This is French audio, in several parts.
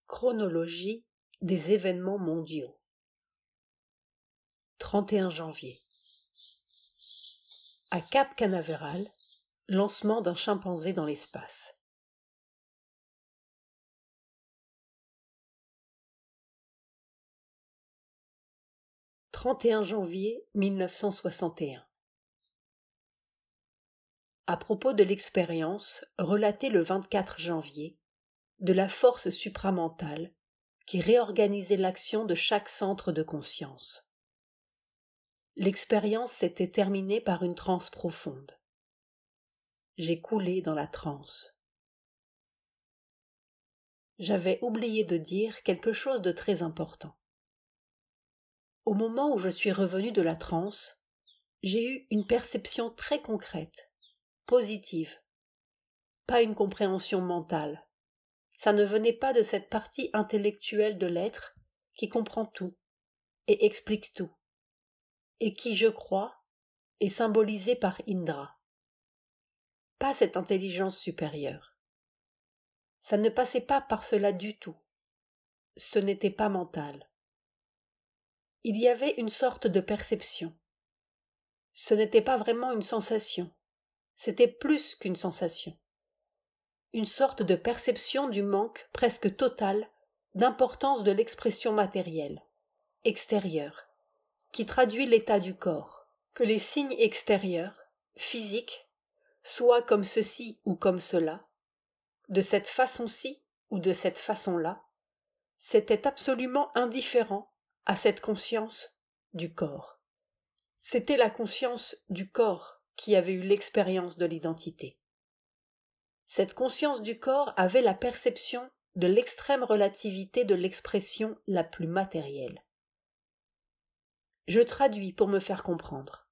Chronologie des événements mondiaux. 31 janvier. À Cap Canaveral, lancement d'un chimpanzé dans l'espace. « 31 janvier 1961. À propos de l'expérience relatée le 24 janvier de la force supramentale qui réorganisait l'action de chaque centre de conscience. L'expérience s'était terminée par une transe profonde. J'ai coulé dans la transe. J'avais oublié de dire quelque chose de très important. Au moment où je suis revenu de la transe, j'ai eu une perception très concrète, positive, pas une compréhension mentale. Ça ne venait pas de cette partie intellectuelle de l'être qui comprend tout et explique tout, et qui, je crois, est symbolisée par Indra. Pas cette intelligence supérieure. Ça ne passait pas par cela du tout. Ce n'était pas mental. Il y avait une sorte de perception. Ce n'était pas vraiment une sensation. C'était plus qu'une sensation. Une sorte de perception du manque presque total d'importance de l'expression matérielle, extérieure, qui traduit l'état du corps, que les signes extérieurs, physiques, soient comme ceci ou comme cela, de cette façon-ci ou de cette façon-là, c'était absolument indifférent à cette conscience du corps. C'était la conscience du corps qui avait eu l'expérience de l'identité. Cette conscience du corps avait la perception de l'extrême relativité de l'expression la plus matérielle. Je traduis pour me faire comprendre,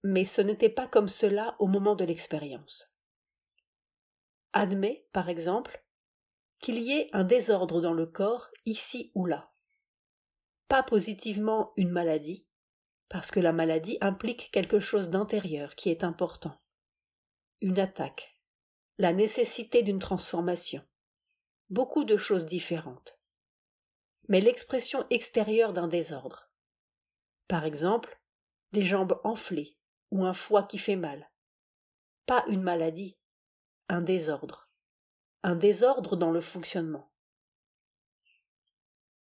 mais ce n'était pas comme cela au moment de l'expérience. Admets, par exemple, qu'il y ait un désordre dans le corps ici ou là. Pas positivement une maladie, parce que la maladie implique quelque chose d'intérieur qui est important. Une attaque, la nécessité d'une transformation, beaucoup de choses différentes. Mais l'expression extérieure d'un désordre. Par exemple, des jambes enflées ou un foie qui fait mal. Pas une maladie, un désordre. Un désordre dans le fonctionnement.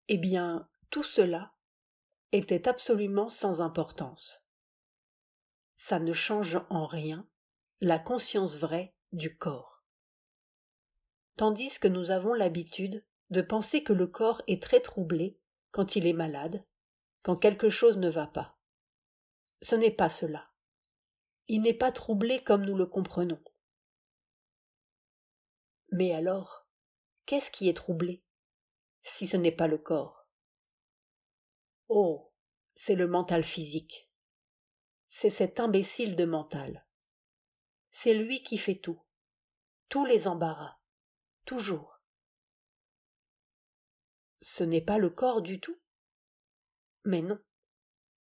Eh bien, tout cela était absolument sans importance. Ça ne change en rien la conscience vraie du corps. Tandis que nous avons l'habitude de penser que le corps est très troublé quand il est malade, quand quelque chose ne va pas. Ce n'est pas cela. Il n'est pas troublé comme nous le comprenons. Mais alors, qu'est-ce qui est troublé, si ce n'est pas le corps? Oh, c'est le mental physique. C'est cet imbécile de mental. C'est lui qui fait tout. Tous les embarras. Toujours. Ce n'est pas le corps du tout. Mais non.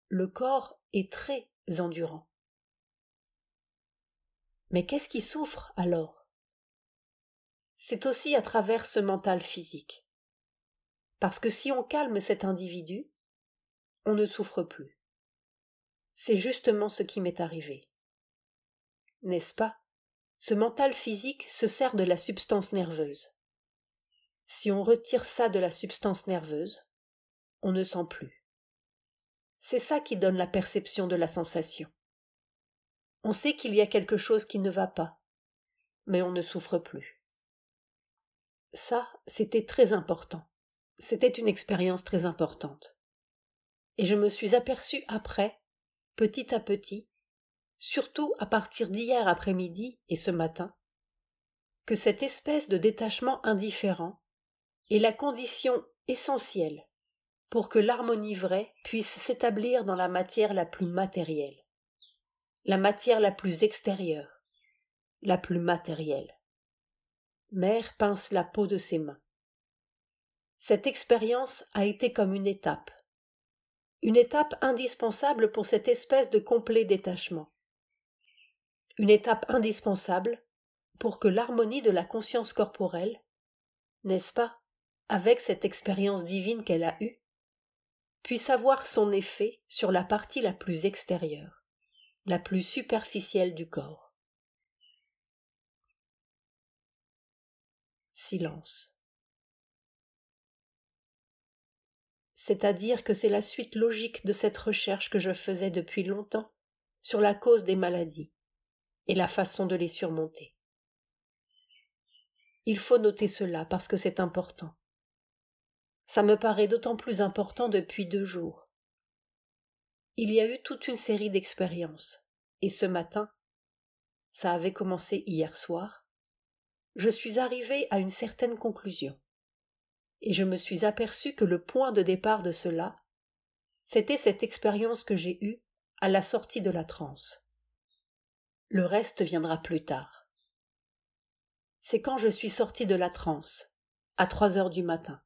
Le corps est très endurant. Mais qu'est-ce qui souffre alors? C'est aussi à travers ce mental physique. Parce que si on calme cet individu, on ne souffre plus. C'est justement ce qui m'est arrivé. N'est-ce pas? Ce mental physique se sert de la substance nerveuse. Si on retire ça de la substance nerveuse, on ne sent plus. C'est ça qui donne la perception de la sensation. On sait qu'il y a quelque chose qui ne va pas, mais on ne souffre plus. Ça, c'était très important. C'était une expérience très importante. Et je me suis aperçue après, petit à petit, surtout à partir d'hier après-midi et ce matin, que cette espèce de détachement indifférent est la condition essentielle pour que l'harmonie vraie puisse s'établir dans la matière la plus matérielle, la matière la plus extérieure, la plus matérielle. Mère pince la peau de ses mains. Cette expérience a été comme une étape indispensable pour cette espèce de complet détachement, une étape indispensable pour que l'harmonie de la conscience corporelle, n'est-ce pas, avec cette expérience divine qu'elle a eue, puisse avoir son effet sur la partie la plus extérieure, la plus superficielle du corps. Silence. C'est-à-dire que c'est la suite logique de cette recherche que je faisais depuis longtemps sur la cause des maladies et la façon de les surmonter. Il faut noter cela parce que c'est important. Ça me paraît d'autant plus important depuis 2 jours. Il y a eu toute une série d'expériences, et ce matin, ça avait commencé hier soir, je suis arrivée à une certaine conclusion, et je me suis aperçue que le point de départ de cela, c'était cette expérience que j'ai eue à la sortie de la transe. Le reste viendra plus tard. C'est quand je suis sortie de la transe, à 3 heures du matin.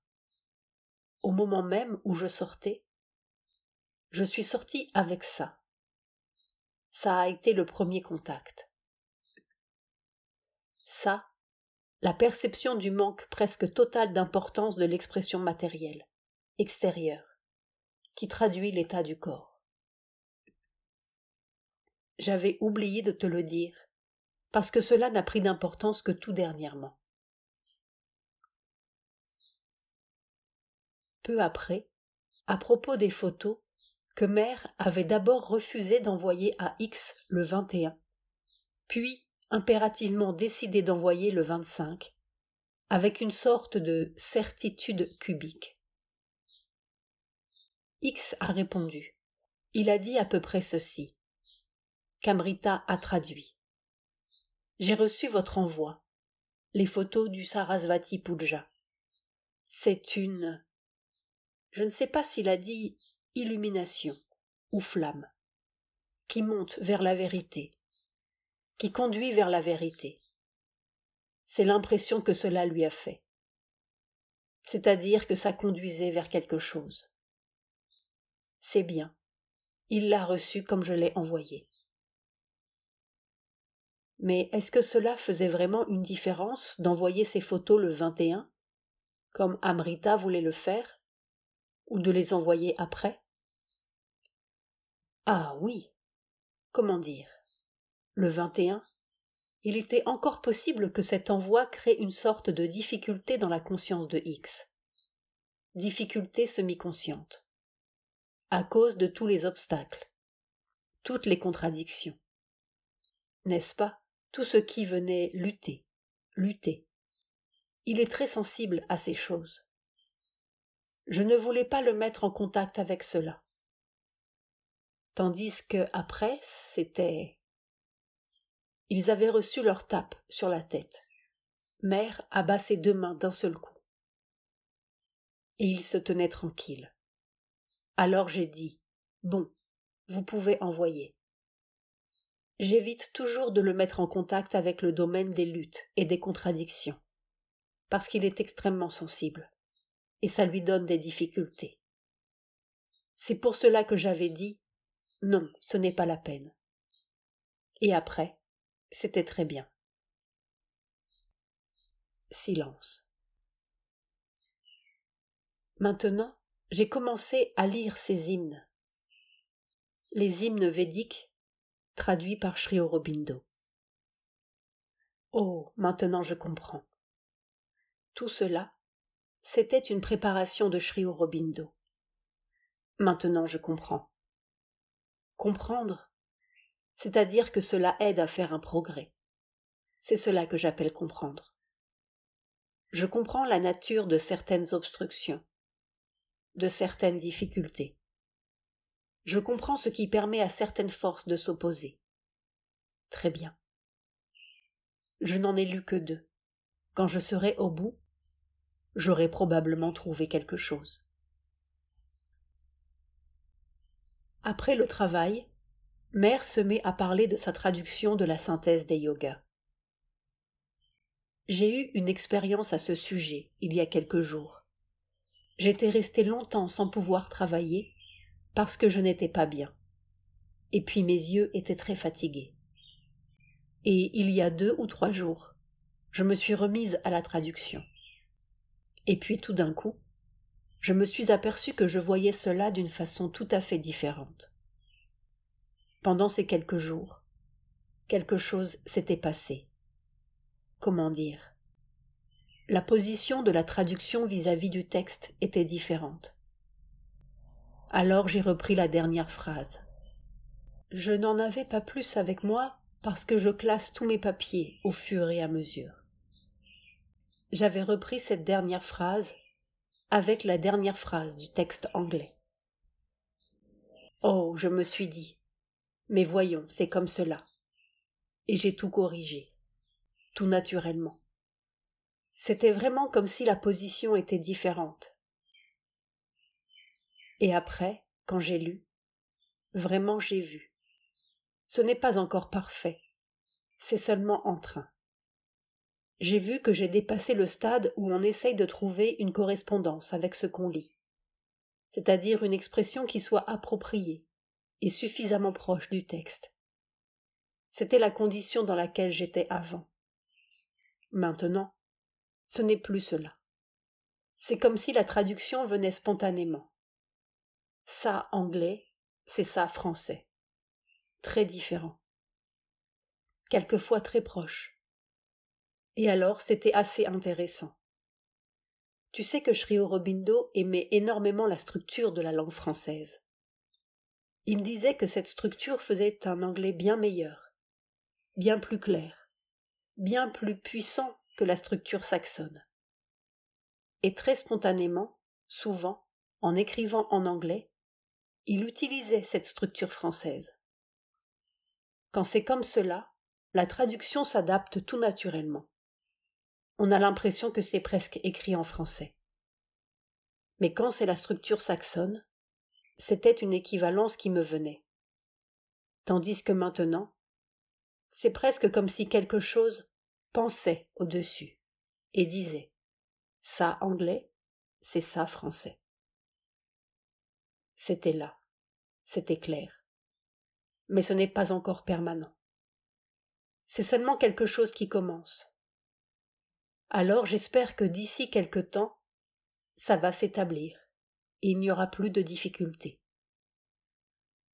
Au moment même où je sortais, je suis sortie avec ça. Ça a été le premier contact. Ça, la perception du manque presque total d'importance de l'expression matérielle, extérieure, qui traduit l'état du corps. J'avais oublié de te le dire, parce que cela n'a pris d'importance que tout dernièrement. Peu après, à propos des photos, que Mère avait d'abord refusé d'envoyer à X le 21, puis impérativement décidé d'envoyer le 25, avec une sorte de certitude cubique. X a répondu. Il a dit à peu près ceci, qu'Amrita a traduit. J'ai reçu votre envoi, les photos du Sarasvati Puja. C'est une... Je ne sais pas s'il a dit illumination ou flamme, qui monte vers la vérité, qui conduit vers la vérité. C'est l'impression que cela lui a fait. C'est-à-dire que ça conduisait vers quelque chose. C'est bien. Il l'a reçu comme je l'ai envoyé. Mais est-ce que cela faisait vraiment une différence d'envoyer ces photos le 21, comme Amrita voulait le faire, ou de les envoyer après? Ah oui, comment dire? Le 21, il était encore possible que cet envoi crée une sorte de difficulté dans la conscience de X. Difficulté semi-consciente. À cause de tous les obstacles, toutes les contradictions. N'est-ce pas, tout ce qui venait lutter. Il est très sensible à ces choses. Je ne voulais pas le mettre en contact avec cela. Tandis que après, c'était... Ils avaient reçu leur tape sur la tête. Mère abat ses 2 mains d'un seul coup. Et il se tenait tranquille. Alors j'ai dit, bon, vous pouvez envoyer. J'évite toujours de le mettre en contact avec le domaine des luttes et des contradictions, parce qu'il est extrêmement sensible, et ça lui donne des difficultés. C'est pour cela que j'avais dit, non, ce n'est pas la peine. Et après, c'était très bien. Silence. Maintenant, j'ai commencé à lire ces hymnes. Les hymnes védiques, traduits par Sri Aurobindo. Oh, maintenant je comprends. Tout cela, c'était une préparation de Sri Aurobindo. Maintenant je comprends. Comprendre, c'est-à-dire que cela aide à faire un progrès. C'est cela que j'appelle comprendre. Je comprends la nature de certaines obstructions, de certaines difficultés. Je comprends ce qui permet à certaines forces de s'opposer. Très bien. Je n'en ai lu que 2. Quand je serai au bout, j'aurai probablement trouvé quelque chose. Après le travail, Mère se met à parler de sa traduction de la synthèse des yogas. J'ai eu une expérience à ce sujet il y a quelques jours. J'étais restée longtemps sans pouvoir travailler parce que je n'étais pas bien. Et puis mes yeux étaient très fatigués. Et il y a 2 ou 3 jours, je me suis remise à la traduction. Et puis tout d'un coup, je me suis aperçu que je voyais cela d'une façon tout à fait différente. Pendant ces quelques jours, quelque chose s'était passé. Comment dire ? La position de la traduction vis-à-vis du texte était différente. Alors j'ai repris la dernière phrase. Je n'en avais pas plus avec moi parce que je classe tous mes papiers au fur et à mesure. J'avais repris cette dernière phrase avec la dernière phrase du texte anglais. Oh, je me suis dit, mais voyons, c'est comme cela. Et j'ai tout corrigé, tout naturellement. C'était vraiment comme si la position était différente. Et après, quand j'ai lu, vraiment j'ai vu. Ce n'est pas encore parfait, c'est seulement en train. J'ai vu que j'ai dépassé le stade où on essaye de trouver une correspondance avec ce qu'on lit, c'est-à-dire une expression qui soit appropriée et suffisamment proche du texte. C'était la condition dans laquelle j'étais avant. Maintenant, ce n'est plus cela. C'est comme si la traduction venait spontanément. Ça anglais, c'est ça français. Très différent. Quelquefois très proche. Et alors, c'était assez intéressant. Tu sais que Sri Aurobindo aimait énormément la structure de la langue française. Il me disait que cette structure faisait un anglais bien meilleur, bien plus clair, bien plus puissant que la structure saxonne. Et très spontanément, souvent, en écrivant en anglais, il utilisait cette structure française. Quand c'est comme cela, la traduction s'adapte tout naturellement. On a l'impression que c'est presque écrit en français. Mais quand c'est la structure saxonne, c'était une équivalence qui me venait. Tandis que maintenant, c'est presque comme si quelque chose pensait au-dessus et disait « ça anglais, c'est ça français ». C'était là, c'était clair. Mais ce n'est pas encore permanent. C'est seulement quelque chose qui commence. Alors j'espère que d'ici quelque temps, ça va s'établir et il n'y aura plus de difficultés.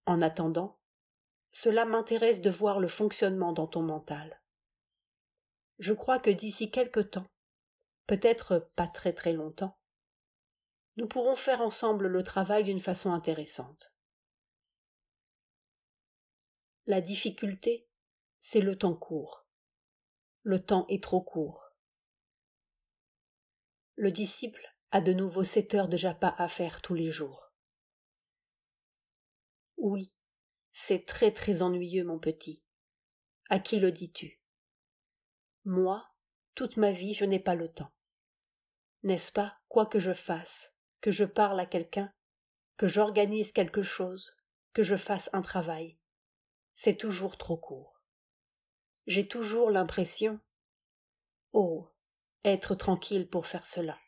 En attendant, cela m'intéresse de voir le fonctionnement dans ton mental. Je crois que d'ici quelque temps, peut-être pas très très longtemps, nous pourrons faire ensemble le travail d'une façon intéressante. La difficulté, c'est le temps court. Le temps est trop court. Le disciple a de nouveau 7 heures de japa à faire tous les jours. Oui, c'est très très ennuyeux, mon petit. À qui le dis-tu ? Moi, toute ma vie, je n'ai pas le temps. N'est-ce pas, quoi que je fasse, que je parle à quelqu'un, que j'organise quelque chose, que je fasse un travail, c'est toujours trop court. J'ai toujours l'impression, oh, être tranquille pour faire cela.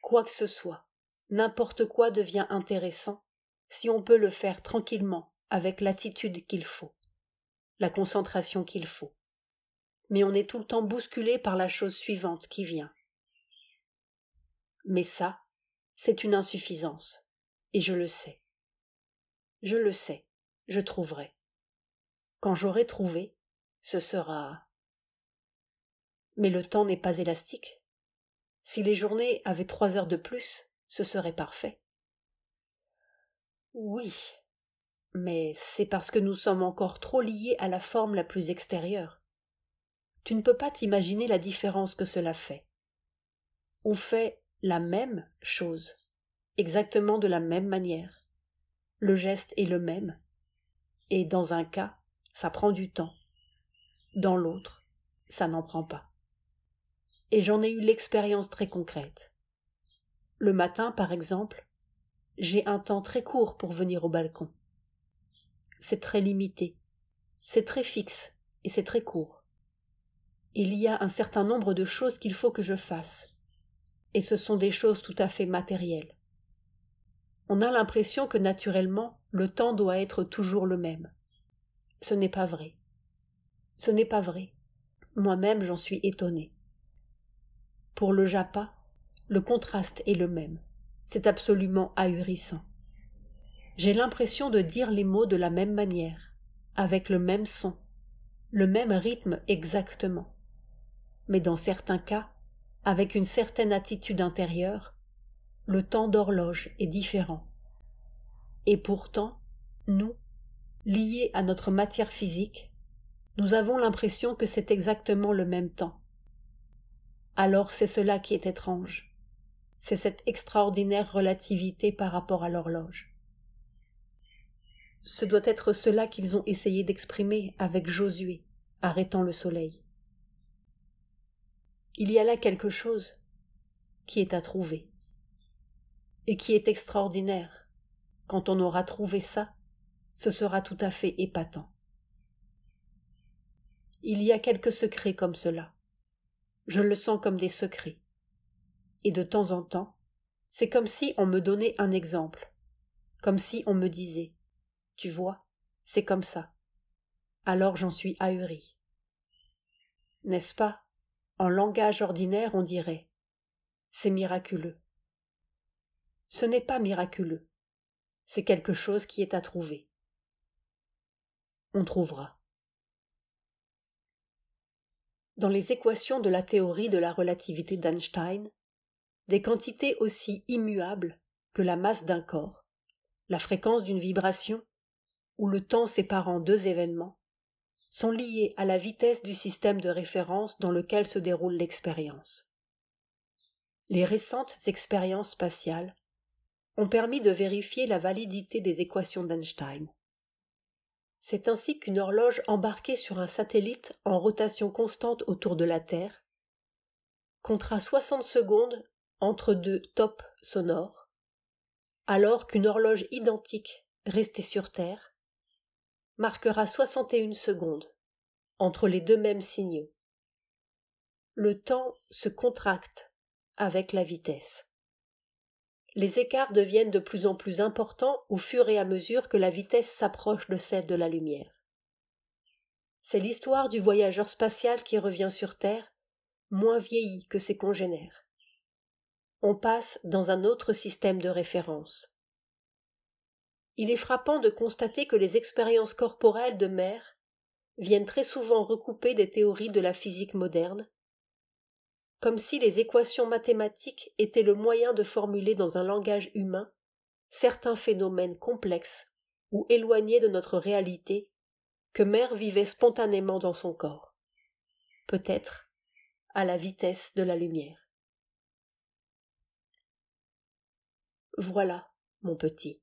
Quoi que ce soit, n'importe quoi devient intéressant si on peut le faire tranquillement, avec l'attitude qu'il faut, la concentration qu'il faut. Mais on est tout le temps bousculé par la chose suivante qui vient. Mais ça, c'est une insuffisance, et je le sais. Je le sais, je trouverai. Quand j'aurai trouvé, ce sera... Mais le temps n'est pas élastique. Si les journées avaient 3 heures de plus, ce serait parfait. Oui, mais c'est parce que nous sommes encore trop liés à la forme la plus extérieure. Tu ne peux pas t'imaginer la différence que cela fait. On fait la même chose, exactement de la même manière. Le geste est le même, et dans un cas, ça prend du temps. Dans l'autre, ça n'en prend pas. Et j'en ai eu l'expérience très concrète. Le matin, par exemple, j'ai un temps très court pour venir au balcon. C'est très limité, c'est très fixe et c'est très court. Il y a un certain nombre de choses qu'il faut que je fasse, et ce sont des choses tout à fait matérielles. On a l'impression que naturellement, le temps doit être toujours le même. Ce n'est pas vrai. Ce n'est pas vrai. Moi-même, j'en suis étonnée. Pour le japa, le contraste est le même. C'est absolument ahurissant. J'ai l'impression de dire les mots de la même manière, avec le même son, le même rythme exactement. Mais dans certains cas, avec une certaine attitude intérieure, le temps d'horloge est différent. Et pourtant, nous, liés à notre matière physique, nous avons l'impression que c'est exactement le même temps. Alors c'est cela qui est étrange. C'est cette extraordinaire relativité par rapport à l'horloge. Ce doit être cela qu'ils ont essayé d'exprimer avec Josué, arrêtant le soleil. Il y a là quelque chose qui est à trouver, et qui est extraordinaire. Quand on aura trouvé ça, ce sera tout à fait épatant. Il y a quelques secrets comme cela. Je le sens comme des secrets. Et de temps en temps, c'est comme si on me donnait un exemple, comme si on me disait « Tu vois, c'est comme ça ». Alors j'en suis ahuri. N'est-ce pas? En langage ordinaire, on dirait « C'est miraculeux ». Ce n'est pas miraculeux, c'est quelque chose qui est à trouver. On trouvera. Dans les équations de la théorie de la relativité d'Einstein, des quantités aussi immuables que la masse d'un corps, la fréquence d'une vibration ou le temps séparant deux événements sont liées à la vitesse du système de référence dans lequel se déroule l'expérience. Les récentes expériences spatiales ont permis de vérifier la validité des équations d'Einstein. C'est ainsi qu'une horloge embarquée sur un satellite en rotation constante autour de la Terre comptera 60 secondes entre deux tops sonores, alors qu'une horloge identique restée sur Terre marquera 61 secondes entre les deux mêmes signaux. Le temps se contracte avec la vitesse. Les écarts deviennent de plus en plus importants au fur et à mesure que la vitesse s'approche de celle de la lumière. C'est l'histoire du voyageur spatial qui revient sur Terre, moins vieilli que ses congénères. On passe dans un autre système de référence. Il est frappant de constater que les expériences corporelles de mer viennent très souvent recouper des théories de la physique moderne, comme si les équations mathématiques étaient le moyen de formuler dans un langage humain certains phénomènes complexes ou éloignés de notre réalité que Mère vivait spontanément dans son corps, peut-être à la vitesse de la lumière. Voilà, mon petit.